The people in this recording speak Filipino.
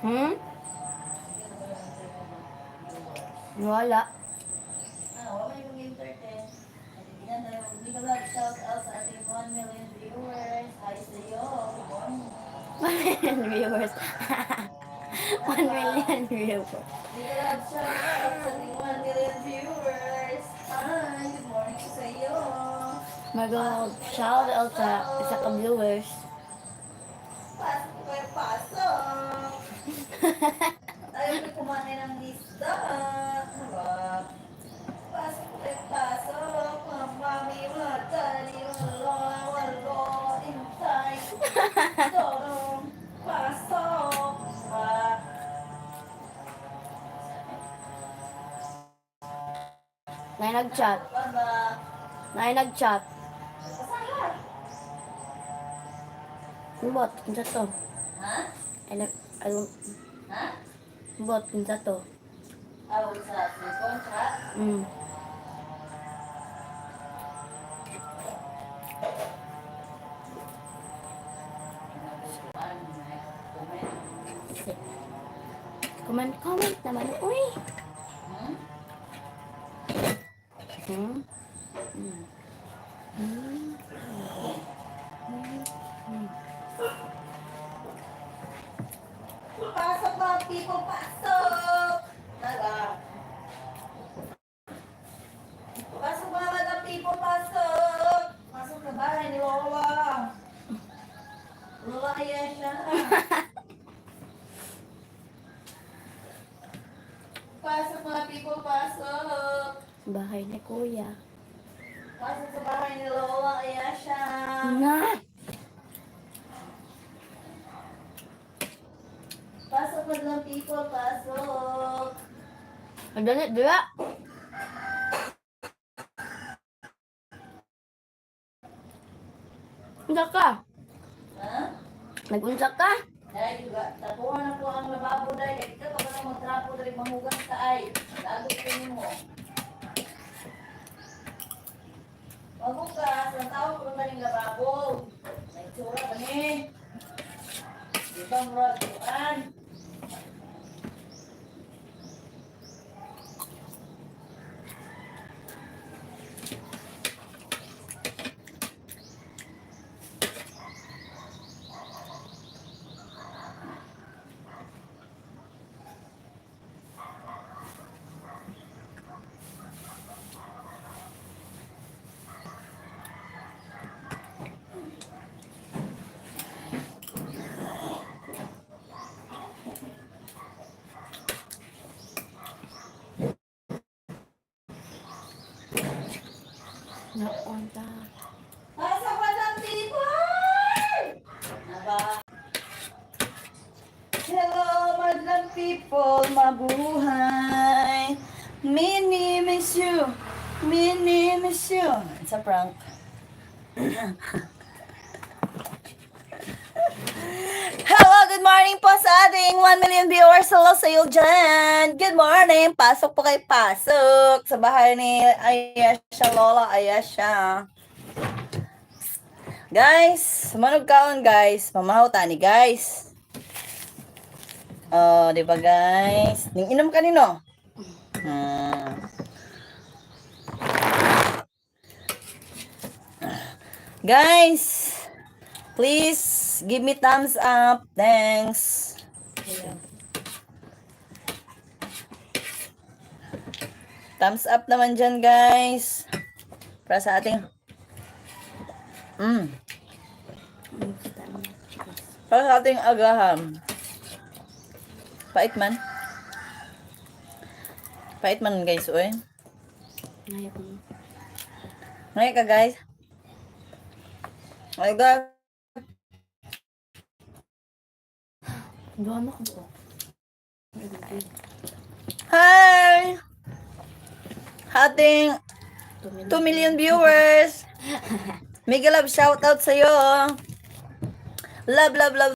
Hmm? Wala. Wala yung entertain. Big love shout out sa ating 1 million viewers. Hi sa iyo. Good morning. 1 million viewers. 1 million viewers. Big love shout out sa ating 1 million viewers. Hi, good morning sa iyo. Mag-shout out sa isa ka viewers. Pasok kayo, pasok. Tayo may kumain ng isda. Diba? Pasok kayo, pasok. Mami, matali, wala, wala, intay. Dorong, pasok. Nay nag-chat. Nay nag-chat. Bot, kinsa to? Ha? Ano? Ha? Bot, kinsa to? Sa cellphone chat? Comment naman. Uy! Hmm? Pasok mga people, pasok! Naga. Pasok mga madam people, pasok! Pasok sa bahay ni Lola. Lola, ayan siya. Pasok mga people, pasok! Bahay ni Kuya. Pasok sa bahay ni Lola, ayan siya. Na! Pasok madam people, pasok! Dali, dila! Unsa ka? Ha? Nag-unsa ka? Dahil juga, tatuhan na po ang lababo dahil ikaw pa ka magtrapo dahil mahugas ka ay. Lagot ko mo. Magugas, ang tao ko na rin lababo. May tsura ba ni? Ibang raguan. Naunta. Pasok madam people! Aba. Hello madam people, mabuhay. Mini miss you. Mini miss you. It's a prank. Hello, good morning po sa ating 1 million viewers. Hello sa iyo dyan. Good morning. Pasok po kayo, pasok. Sa bahay ni Ayasha, Lola Ayasha. Guys, manog kaon guys. Mamahaw tani guys. Oh, di ba guys? Ning inom kanino? Guys, please give me thumbs up. Thanks. Thumbs up naman dyan, guys. Para sa ating... Para sa ating agahan. Pait man. Pait man, guys, oy. Ngayon ka, guys. Ngayon ka. Buwan ako po. Hi! Ating 2 million viewers. Mega love, shout out sa'yo. Love, love, love.